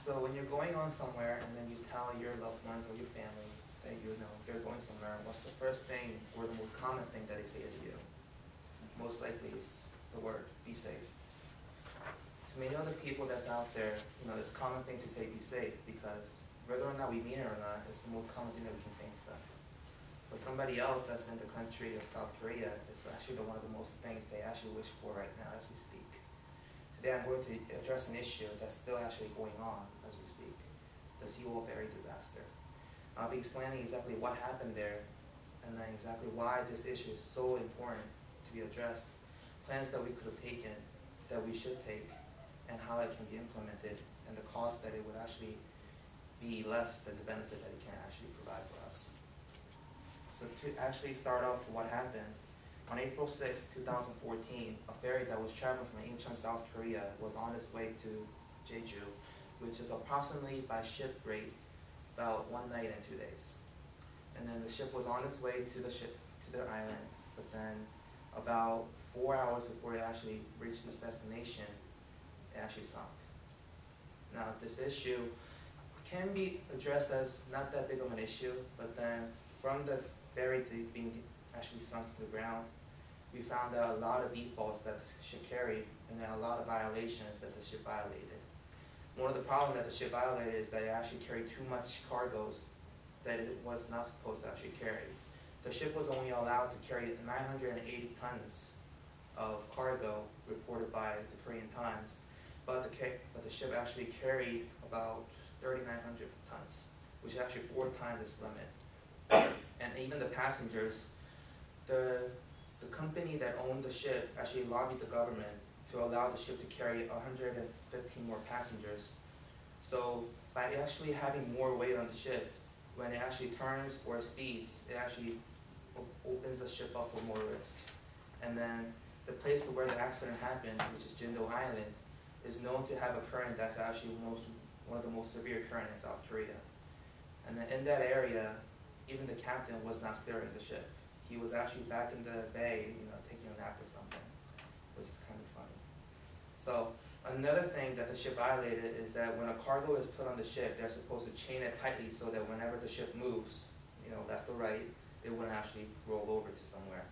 So when you're going on somewhere and then you tell your loved ones or your family that you're going somewhere, what's the first thing or the most common thing that they say to you? Most likely is the word, be safe. To many other people that's out there, it's a common thing to say be safe because whether or not we mean it or not, it's the most common thing that we can say to them. For somebody else that's in the country of South Korea, it's actually one of the most things they actually wish for right now as we speak. Today I'm going to address an issue that's still actually going on as we speak, the Seoul ferry disaster. I'll be explaining exactly what happened there and then exactly why this issue is so important to be addressed, plans that we could have taken, that we should take, and how it can be implemented, and the cost that it would actually be less than the benefit that it can actually provide for us. So to actually start off with what happened, on April 6, 2014, a ferry that was traveling from Incheon, South Korea was on its way to Jeju, which is approximately by ship rate about 1 night and 2 days. And then the ship was on its way to the island, but then about 4 hours before it actually reached its destination, it actually sunk. Now this issue can be addressed as not that big of an issue, but then from the ferry being actually sunk to the ground, we found out a lot of defaults that the ship carried and then a lot of violations that the ship violated. One of the problems that the ship violated is that it actually carried too much cargoes that it was not supposed to actually carry. The ship was only allowed to carry 980 tons of cargo reported by the Korean Times, but the ship actually carried about 3,900 tons, which is actually 4 times its limit. And even the passengers, the company that owned the ship actually lobbied the government to allow the ship to carry 115 more passengers. So by actually having more weight on the ship, when it actually turns or speeds, it actually opens the ship up for more risk. And then the place where the accident happened, which is Jindo Island, is known to have a current that's actually one of the most severe currents in South Korea. And then in that area, even the captain was not steering the ship. He was actually back in the bay, taking a nap or something, which is kind of funny. So another thing that the ship violated is that when a cargo is put on the ship, they're supposed to chain it tightly so that whenever the ship moves, left or right, it wouldn't actually roll over to somewhere.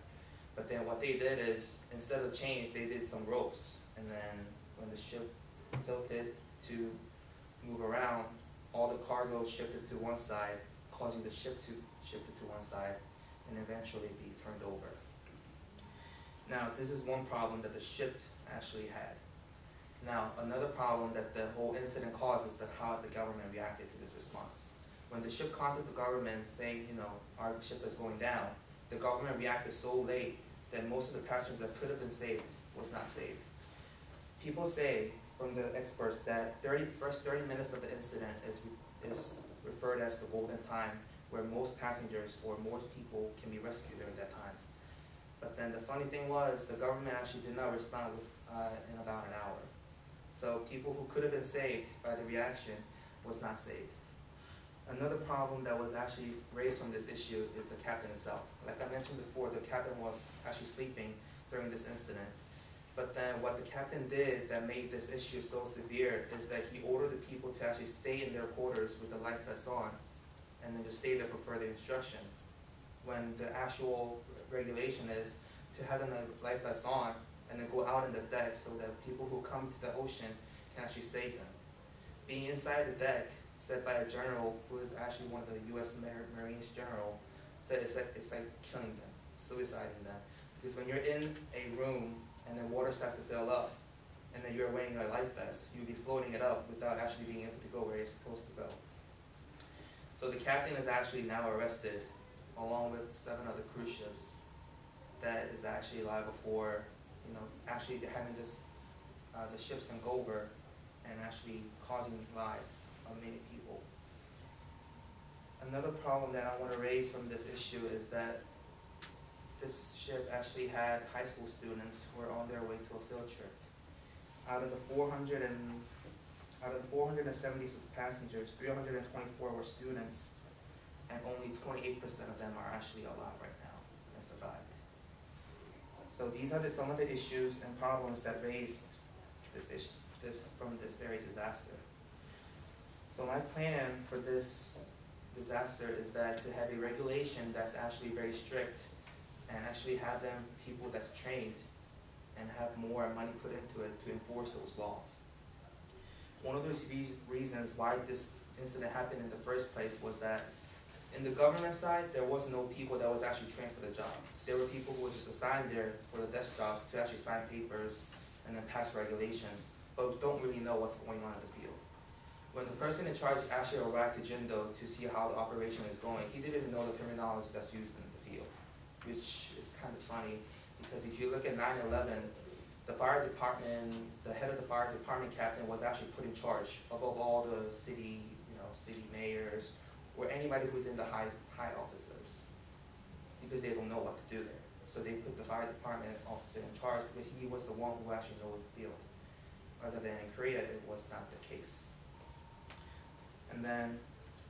But then what they did is, instead of chains, they did some ropes. And then when the ship tilted to move around, all the cargo shifted to one side, causing the ship to shift it to one side and eventually be turned over. Now, this is one problem that the ship actually had. Now, another problem that the whole incident caused is how the government reacted to this response. When the ship contacted the government saying, our ship is going down, the government reacted so late that most of the passengers that could have been saved was not saved. People say, from the experts, that first 30 minutes of the incident is referred as the golden time, where most passengers or most people can be rescued during that time. But then the funny thing was, the government actually did not respond in about an hour. So people who could have been saved by the reaction was not saved. Another problem that was actually raised from this issue is the captain itself. Like I mentioned before, the captain was actually sleeping during this incident. But then what the captain did that made this issue so severe is that he ordered the people to actually stay in their quarters with the life vests on and then just stay there for further instruction. When the actual regulation is to have them life vests on and then go out on the deck so that people who come to the ocean can actually save them. Being inside the deck, said by a general who is actually one of the U.S. Marines general, said it's like killing them, suiciding them. Because when you're in a room and then water starts to fill up, and then you're wearing a life vest, you'll be floating it up without actually being able to go where you're supposed to go. So the captain is actually now arrested, along with 7 other cruise ships, that is actually liable for, actually having this, the ship sink over and actually causing lives of many people. Another problem that I want to raise from this issue is that this ship actually had high school students who were on their way to a field trip. Out of the 476 passengers, 324 were students, and only 28% of them are actually alive right now and survived. So these are some of the issues and problems that raised this issue, from this very disaster. So my plan for this disaster is that to have a regulation that's actually very strict and actually have them people that's trained and have more money put into it to enforce those laws. One of those reasons why this incident happened in the first place was that in the government side, there was no people that was actually trained for the job. There were people who were just assigned there for the desk job to actually sign papers and then pass regulations, but don't really know what's going on in the field. When the person in charge actually arrived to Jindo to see how the operation is going, he didn't even know the terminology that's used in the field, which is kind of funny because if you look at 9/11, the fire department, the head of the fire department captain was actually put in charge above all the city, city mayors, or anybody who's in the high officers, because they don't know what to do there. So they put the fire department officer in charge because he was the one who actually knows the field. Other than in Korea, it was not the case. And then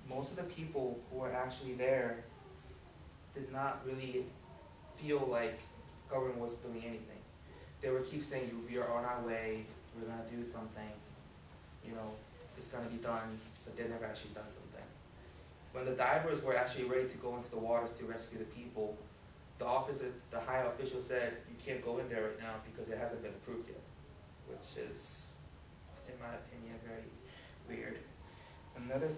most of the people who were actually there did not really feel like government was doing anything. They would keep saying, we are on our way, we're gonna do something, it's gonna be done, but they never actually done something. When the divers were actually ready to go into the waters to rescue the people, the high official said, you can't go in there right now because it hasn't been approved yet, which is, in my opinion, very weird.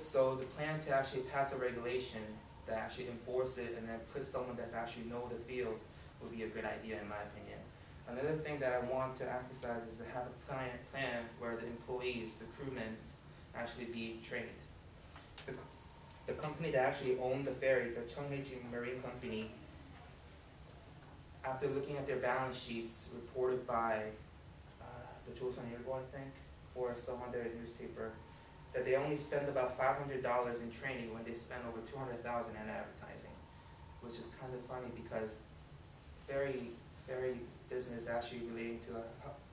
So the plan to actually pass a regulation that actually enforce it and then put someone that's actually know the field would be a good idea, in my opinion. Another thing that I want to emphasize is to have a plan where the employees, the crewmen, actually be trained. The company that actually owned the ferry, the Cheonghae Marine Company, after looking at their balance sheets reported by the Joseon Ilbo, I think, or some other newspaper, that they only spend about $500 in training when they spend over $200,000 in advertising, which is kind of funny because very business actually relating to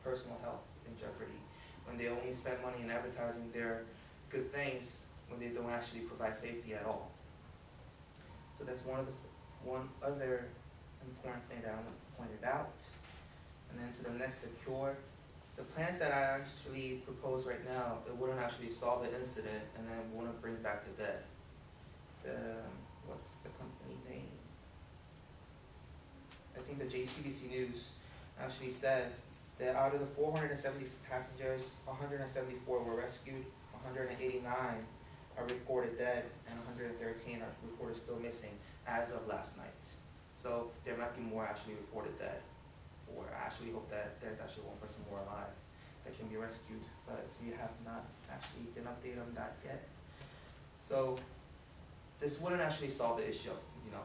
personal health in jeopardy. When they only spend money in advertising their good things when they don't actually provide safety at all. So that's one other important thing that I want to point it out. And then to the next, the cure. The plans that I actually propose right now, it wouldn't actually solve the incident and then wouldn't bring back the dead. What's the company name? I think the JTBC News actually said that out of the 470 passengers, 174 were rescued, 189 are reported dead, and 113 are reported still missing as of last night. So there might be more actually reported dead, or I actually hope that there's actually one person more alive that can be rescued, but we have not actually been updated on that yet. So this wouldn't actually solve the issue of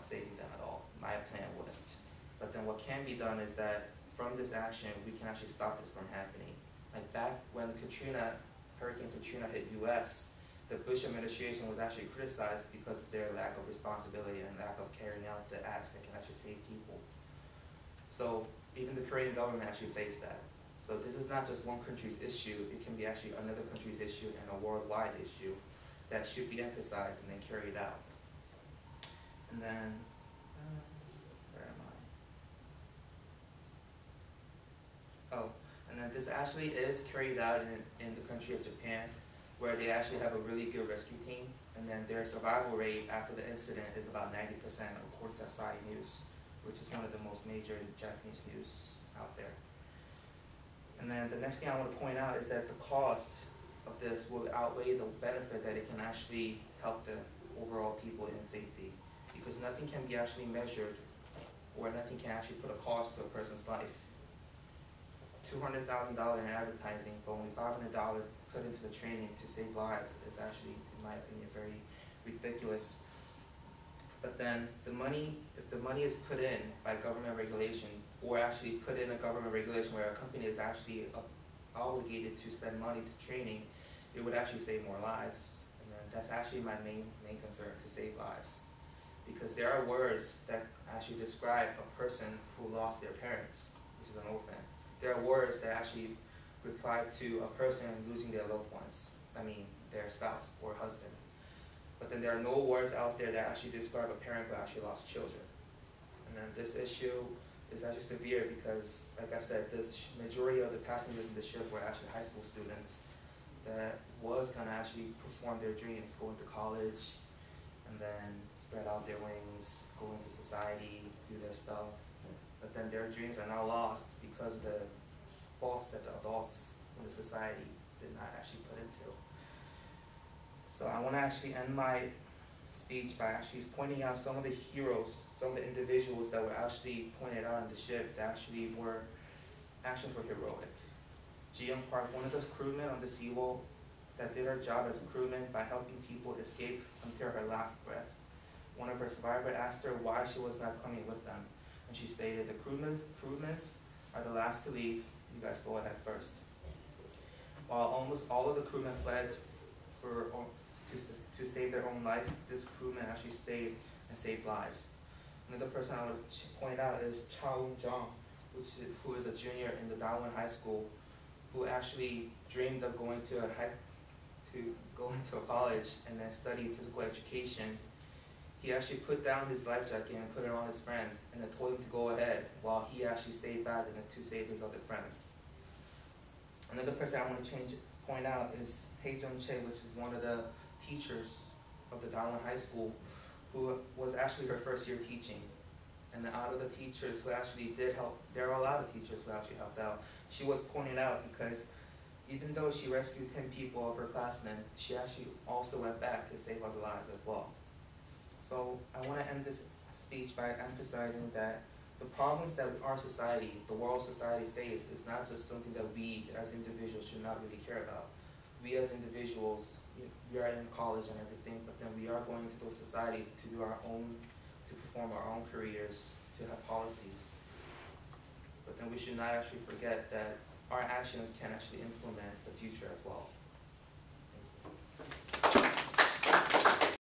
saving them at all. My plan wouldn't. But then what can be done is that from this action, we can actually stop this from happening. Like back when Hurricane Katrina hit US, the Bush administration was actually criticized because of their lack of responsibility and lack of carrying out the acts that can actually save people. So even the Korean government actually faced that. So this is not just one country's issue, it can be actually another country's issue and a worldwide issue that should be emphasized and then carried out. And then, where am I? Oh, and then this actually is carried out in the country of Japan, where they actually have a really good rescue team, and then their survival rate after the incident is about 90%, according to Asahi News, which is one of the most major Japanese news out there. And then the next thing I want to point out is that the cost of this will outweigh the benefit that it can actually help the overall people in safety, because nothing can be actually measured, or nothing can actually put a cost to a person's life. $200,000 in advertising, but only $500 put into the training to save lives is actually, in my opinion, very ridiculous. But then the money, if the money is put in by government regulation, or actually put in a government regulation where a company is actually obligated to spend money to training, it would actually save more lives. And then that's actually my main concern, to save lives. Because there are words that actually describe a person who lost their parents, which is an orphan. There are words that actually reply to a person losing their loved ones, their spouse or husband. But then there are no words out there that actually describe a parent who actually lost children. And then this issue is actually severe because, like I said, the majority of the passengers in the ship were actually high school students, that was gonna actually perform their dreams, go into college, and then spread out their wings, go into society, do their stuff. But then their dreams are now lost because of the faults that the adults in the society did not actually put into. So I want to actually end my speech by actually pointing out some of the heroes, some of the individuals that were actually pointed out on the ship that actually were, actions were heroic. Ji-young Park, one of those crewmen on the Seawolf that did her job as a crewman by helping people escape until her last breath. One of her survivors asked her why she was not coming with them, and she stated, "The crewmen are the last to leave, you guys go ahead first." While almost all of the crewmen fled to save their own life, this crewman actually stayed and saved lives. Another person I would point out is Cha Eun-jung, who is a junior in the Daewon High School, who actually dreamed of going to a college and then study physical education. He actually put down his life jacket and put it on his friend and then told him to go ahead while he actually stayed back and to save his other friends. Another person I want to point out is Hae Jung-chae, which is one of the teachers of the Daewon High School, who was actually her first year teaching. And then out of the teachers who actually did help, there are a lot of teachers who actually helped out. She was pointed out because even though she rescued 10 people of her classmen, she actually also went back to save other lives as well. So I want to end this speech by emphasizing that the problems that our society, the world society face is not just something that we as individuals should not really care about. We as individuals, we are in college and everything, but then we are going into the society to do our own, to perform our own careers, to have policies. But then we should not actually forget that our actions can actually implement the future as well.